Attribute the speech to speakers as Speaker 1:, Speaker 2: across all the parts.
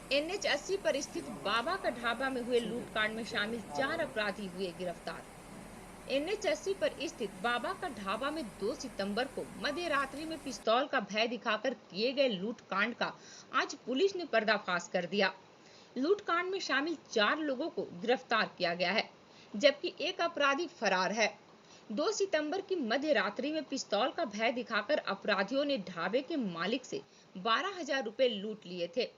Speaker 1: NH 80 पर स्थित बाबा का ढाबा में हुए लूटकांड में शामिल 4 अपराधी हुए गिरफ्तार। NH 80 पर स्थित बाबा का ढाबा में 2 सितंबर को मध्य रात्रि में पिस्तौल का भय दिखाकर किए गए लूटकांड का आज पुलिस ने पर्दाफाश कर दिया। लूटकांड में शामिल 4 लोगों को गिरफ्तार किया गया है, जबकि एक अपराधी फरार है। 2 सितंबर की मध्य रात्रि में पिस्तौल का भय दिखाकर अपराधियों ने ढाबे के मालिक से 12,000 रुपए लूट लिए थे।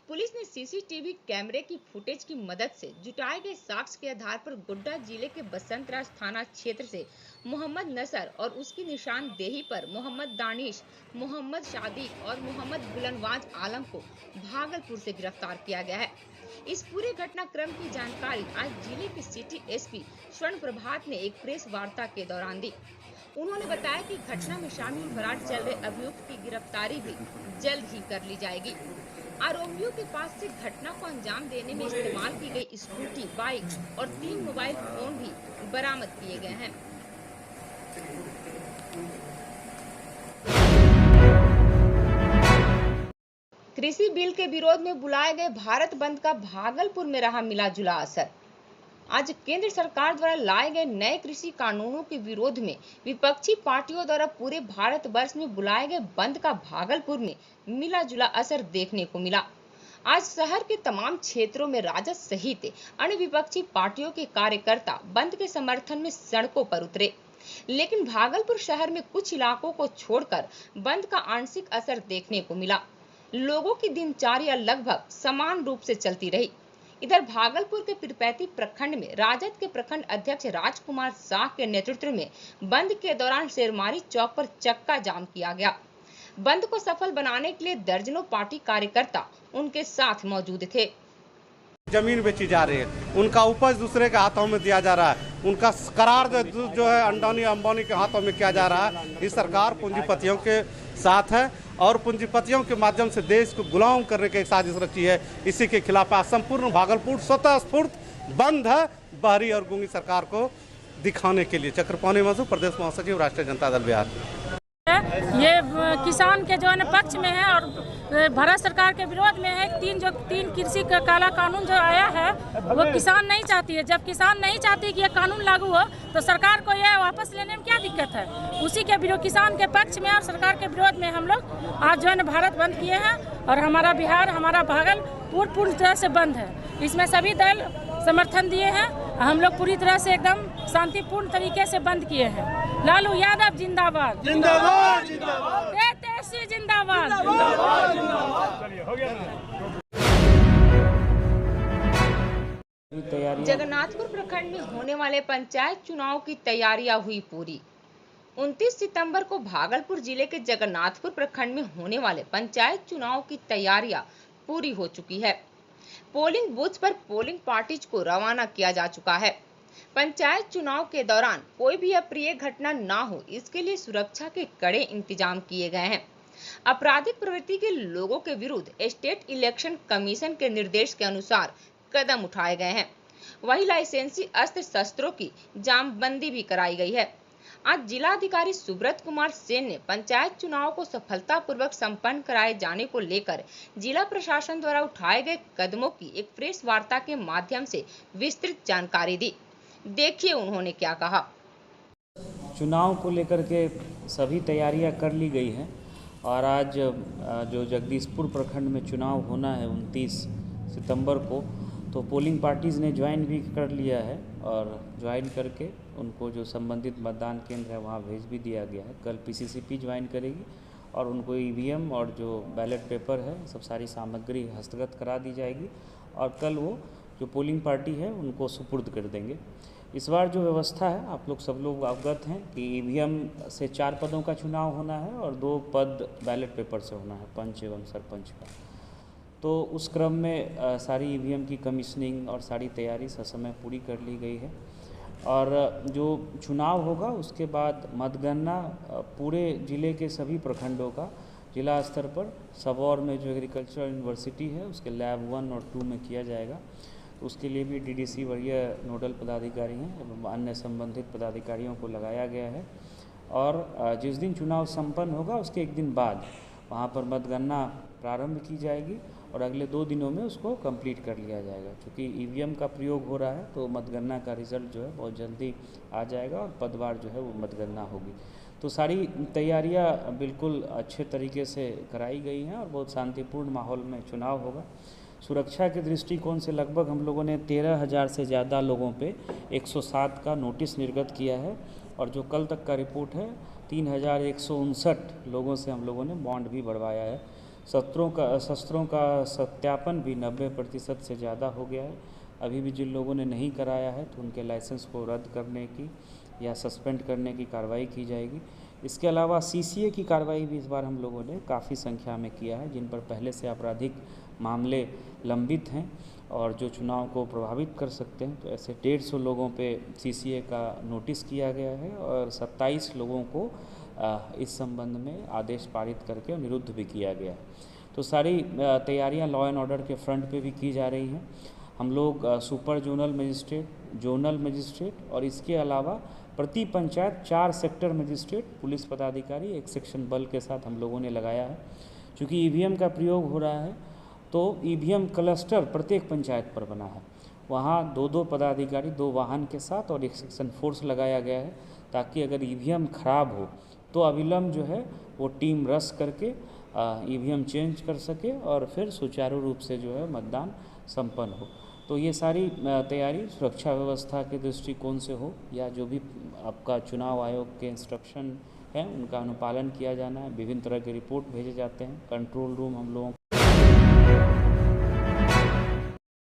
Speaker 1: पुलिस ने सीसीटीवी कैमरे की फुटेज की मदद से जुटाए गए साक्ष्य के आधार पर गोड्डा जिले के बसंतराज थाना क्षेत्र से मोहम्मद नसर और उसकी निशानदेही पर मोहम्मद दानिश, मोहम्मद शादिक और मोहम्मद गुलनवाज आलम को भागलपुर से गिरफ्तार किया गया है। इस पूरे घटनाक्रम की जानकारी आज जिले के सिटी एसपी स्वर्ण प्रभात ने एक प्रेस वार्ता के दौरान दी। उन्होंने बताया कि घटना में शामिल फरार चल रहे अभियुक्त की गिरफ्तारी भी जल्द ही कर ली जाएगी। आरोपियों के पास से घटना को अंजाम देने में इस्तेमाल की गई स्कूटी, बाइक और 3 मोबाइल फोन भी बरामद किए गए हैं। कृषि बिल के विरोध में बुलाए गए भारत बंद का भागलपुर में रहा मिला जुला असर। आज केंद्र सरकार द्वारा लाए गए नए कृषि कानूनों के विरोध में विपक्षी पार्टियों द्वारा पूरे भारत वर्ष में बुलाए गए बंद का भागलपुर में मिला जुला असर देखने को मिला। आज शहर के तमाम क्षेत्रों में राजद सहित अन्य विपक्षी पार्टियों के कार्यकर्ता बंद के समर्थन में सड़कों पर उतरे, लेकिन भागलपुर शहर में कुछ इलाकों को छोड़कर बंद का आंशिक असर देखने को मिला। लोगों की दिनचर्या लगभग समान रूप से चलती रही। इधर भागलपुर के पीरपैंती प्रखंड में राजद के प्रखंड अध्यक्ष राजकुमार शाह के नेतृत्व में बंद के दौरान शेरमारी चौक पर चक्का जाम किया गया। बंद को सफल बनाने के लिए दर्जनों पार्टी कार्यकर्ता उनके साथ मौजूद थे।
Speaker 2: जमीन बेची जा रही है, उनका उपज दूसरे के हाथों में दिया जा रहा है, उनका करार जो है अंडानी अंबानी के हाथों में किया जा रहा है। ये सरकार पूंजीपतियों के साथ है और पूंजीपतियों के माध्यम से देश को गुलाम करने की एक साजिश रची है। इसी के खिलाफ आज संपूर्ण भागलपुर स्वतः स्फूर्त बंद है, बहरी और गूंगी सरकार को दिखाने के लिए। चक्रपाणी मधु, प्रदेश महासचिव, राष्ट्रीय जनता दल बिहार।
Speaker 3: ये किसान के जो है पक्ष में है और भारत सरकार के विरोध में है। तीन कृषि का काला कानून जो आया है वो किसान नहीं चाहती है। जब किसान नहीं चाहती कि ये कानून लागू हो तो सरकार को ये वापस लेने में क्या दिक्कत है। उसी के विरोध, किसान के पक्ष में और सरकार के विरोध में हम लोग आज जो है भारत बंद किए हैं और हमारा बिहार, हमारा भागलपुर पूरी तरह से बंद है। इसमें सभी दल समर्थन दिए हैं। हम लोग पूरी तरह से एकदम शांतिपूर्ण तरीके से बंद किए हैं। लालू यादव जिंदाबाद, जिंदाबाद, जिंदाबाद, तेजस्वी जिंदाबाद, जिंदाबाद, जिंदाबाद।
Speaker 1: जगन्नाथपुर प्रखंड में होने वाले पंचायत चुनाव की तैयारियां हुई पूरी। 29 सितंबर को भागलपुर जिले के जगन्नाथपुर प्रखंड में होने वाले पंचायत चुनाव की तैयारियां पूरी हो चुकी है। पोलिंग बूथ पर पोलिंग पार्टीज को रवाना किया जा चुका है। पंचायत चुनाव के दौरान कोई भी अप्रिय घटना ना हो, इसके लिए सुरक्षा के कड़े इंतजाम किए गए हैं। आपराधिक प्रवृत्ति के लोगों के विरुद्ध स्टेट इलेक्शन कमीशन के निर्देश के अनुसार कदम उठाए गए हैं। वही लाइसेंसी अस्त्र शस्त्रों की जामबंदी भी कराई गई है। आज जिलाधिकारी सुब्रत कुमार सेन ने पंचायत चुनाव को सफलतापूर्वक संपन्न कराए जाने को लेकर जिला प्रशासन द्वारा उठाए गए कदमों की एक प्रेस वार्ता के माध्यम से विस्तृत जानकारी दी। देखिए उन्होंने क्या कहा।
Speaker 4: चुनाव को लेकर के सभी तैयारियां कर ली गई हैं और आज जो जगदीशपुर प्रखंड में चुनाव होना है 29 सितंबर को, तो पोलिंग पार्टीज़ ने ज्वाइन भी कर लिया है और ज्वाइन करके उनको जो संबंधित मतदान केंद्र है वहाँ भेज भी दिया गया है। कल पीसीसीपी ज्वाइन करेगी और उनको ईवीएम और जो बैलेट पेपर है सब सारी सामग्री हस्तगत करा दी जाएगी और कल वो जो पोलिंग पार्टी है उनको सुपुर्द कर देंगे। इस बार जो व्यवस्था है आप लोग सब लोग अवगत हैं कि ईवीएम से 4 पदों का चुनाव होना है और 2 पद बैलेट पेपर से होना है, पंच एवं सरपंच का। तो उस क्रम में सारी ईवीएम की कमीशनिंग और सारी तैयारी ससमय पूरी कर ली गई है और जो चुनाव होगा उसके बाद मतगणना पूरे ज़िले के सभी प्रखंडों का जिला स्तर पर सबौर में जो एग्रीकल्चरल यूनिवर्सिटी है उसके लैब 1 और 2 में किया जाएगा। तो उसके लिए भी डीडीसी वरीय नोडल पदाधिकारी हैं एवं अन्य संबंधित पदाधिकारियों को लगाया गया है और जिस दिन चुनाव संपन्न होगा उसके एक दिन बाद वहाँ पर मतगणना प्रारंभ की जाएगी और अगले 2 दिनों में उसको कंप्लीट कर लिया जाएगा। क्योंकि ईवीएम का प्रयोग हो रहा है तो मतगणना का रिज़ल्ट जो है बहुत जल्दी आ जाएगा और पदवार जो है वो मतगणना होगी। तो सारी तैयारियां बिल्कुल अच्छे तरीके से कराई गई हैं और बहुत शांतिपूर्ण माहौल में चुनाव होगा। सुरक्षा के दृष्टिकोण से लगभग हम लोगों ने 13,000 से ज़्यादा लोगों पे 107 का नोटिस निर्गत किया है और जो कल तक का रिपोर्ट है 3,159 लोगों से हम लोगों ने बॉन्ड भी बढ़वाया है। शस्त्रों का सत्यापन भी 90% से ज़्यादा हो गया है। अभी भी जिन लोगों ने नहीं कराया है तो उनके लाइसेंस को रद्द करने की या सस्पेंड करने की कार्रवाई की जाएगी। इसके अलावा सीसीए की कार्रवाई भी इस बार हम लोगों ने काफ़ी संख्या में किया है, जिन पर पहले से आपराधिक मामले लंबित हैं और जो चुनाव को प्रभावित कर सकते हैं। तो ऐसे 150 लोगों पे सीसीए का नोटिस किया गया है और 27 लोगों को इस संबंध में आदेश पारित करके निरुद्ध भी किया गया है। तो सारी तैयारियां लॉ एंड ऑर्डर के फ्रंट पे भी की जा रही हैं। हम लोग super zonal magistrate, zonal magistrate और इसके अलावा प्रति पंचायत 4 सेक्टर मजिस्ट्रेट, पुलिस पदाधिकारी, 1 सेक्शन बल के साथ हम लोगों ने लगाया है। चूँकि ईवीएम का प्रयोग हो रहा है तो ईवीएम क्लस्टर प्रत्येक पंचायत पर बना है। वहाँ 2-2 पदाधिकारी 2 वाहन के साथ और 1 सेक्शन फोर्स लगाया गया है ताकि अगर ईवीएम खराब हो तो अविलंब जो है वो टीम रश करके ईवीएम चेंज कर सके और फिर सुचारू रूप से जो है मतदान संपन्न हो। तो ये सारी तैयारी सुरक्षा व्यवस्था के दृष्टिकोण से हो या जो भी आपका चुनाव आयोग के इंस्ट्रक्शन हैं उनका अनुपालन किया जाना है। विभिन्न तरह के रिपोर्ट भेजे जाते हैं। कंट्रोल रूम हम लोगों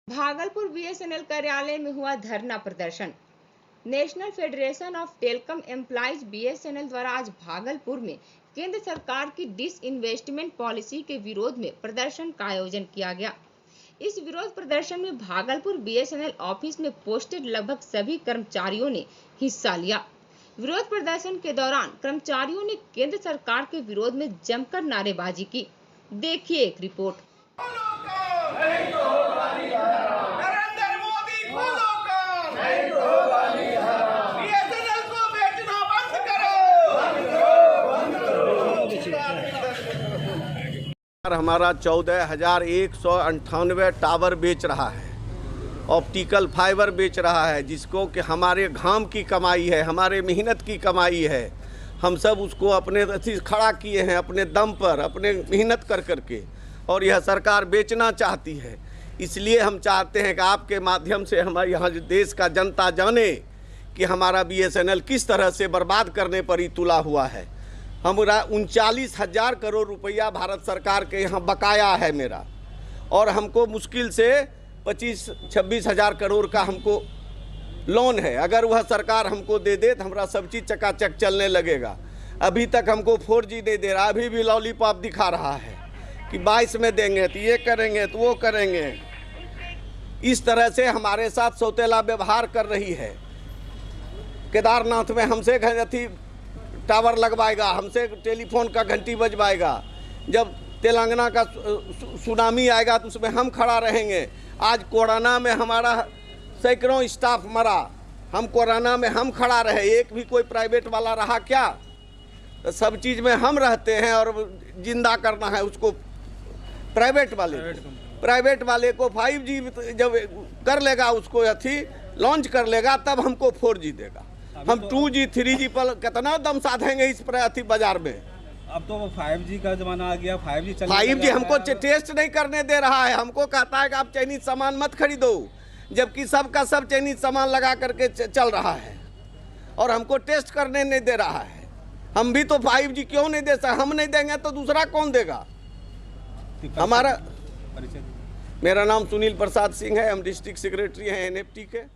Speaker 1: भागलपुर बीएसएनएल कार्यालय में हुआ धरना प्रदर्शन। National federation of telecom employees BSNL द्वारा आज भागलपुर में केंद्र सरकार की डिसइन्वेस्टमेंट पॉलिसी के विरोध में प्रदर्शन का आयोजन किया गया। इस विरोध प्रदर्शन में भागलपुर बीएसएनएल ऑफिस में पोस्टेड लगभग सभी कर्मचारियों ने हिस्सा लिया। विरोध प्रदर्शन के दौरान कर्मचारियों ने केंद्र सरकार के विरोध में जमकर नारेबाजी की। देखिए एक रिपोर्ट।
Speaker 5: हमारा 14,198 टावर बेच रहा है, ऑप्टिकल फाइबर बेच रहा है, जिसको कि हमारे घाम की कमाई है, हमारे मेहनत की कमाई है। हम सब उसको अपने खड़ा किए हैं अपने दम पर, अपने मेहनत कर करके, और यह सरकार बेचना चाहती है। इसलिए हम चाहते हैं कि आपके माध्यम से हमारे यहाँ देश का जनता जाने कि हमारा बीएसएनएल किस तरह से बर्बाद करने पर ही तुला हुआ है। हमारा 39,000 करोड़ रुपया भारत सरकार के यहाँ बकाया है मेरा, और हमको मुश्किल से 25-26 हज़ार करोड़ का हमको लोन है। अगर वह सरकार हमको दे दे तो हमारा सब चीज़ चकाचक चलने लगेगा। अभी तक हमको 4G नहीं दे रहा, अभी भी लॉलीपॉप दिखा रहा है कि 22 में देंगे तो ये करेंगे तो वो करेंगे। इस तरह से हमारे साथ सौतेला व्यवहार कर रही है। केदारनाथ में हमसे टावर लगवाएगा, हमसे टेलीफोन का घंटी बजवाएगा। जब तेलंगाना का सुनामी आएगा तो उसमें हम खड़ा रहेंगे। आज कोरोना में हमारा सैकड़ों स्टाफ मरा, हम कोरोना में हम खड़ा रहे, एक भी कोई प्राइवेट वाला रहा क्या? तो सब चीज़ में हम रहते हैं और जिंदा करना है उसको प्राइवेट वाले को 5G जब कर लेगा, उसको लॉन्च कर लेगा, तब हमको 4G देगा। हम 2G 3G पर कितना दम साधेंगे इस बाजार में।
Speaker 6: अब तो 5G का जमाना आ गया,
Speaker 5: 5G हमको टेस्ट नहीं करने दे रहा है। हमको कहता है कि आप चाइनीज सामान मत खरीदो, जबकि सबका सब चाइनीज सामान लगा करके चल रहा है और हमको टेस्ट करने नहीं दे रहा है। हम भी तो 5G क्यों नहीं दे सकते? हम नहीं देंगे तो दूसरा कौन देगा? हमारा मेरा नाम सुनील प्रसाद सिंह है, हम डिस्ट्रिक्ट सेक्रेटरी हैं NFT के।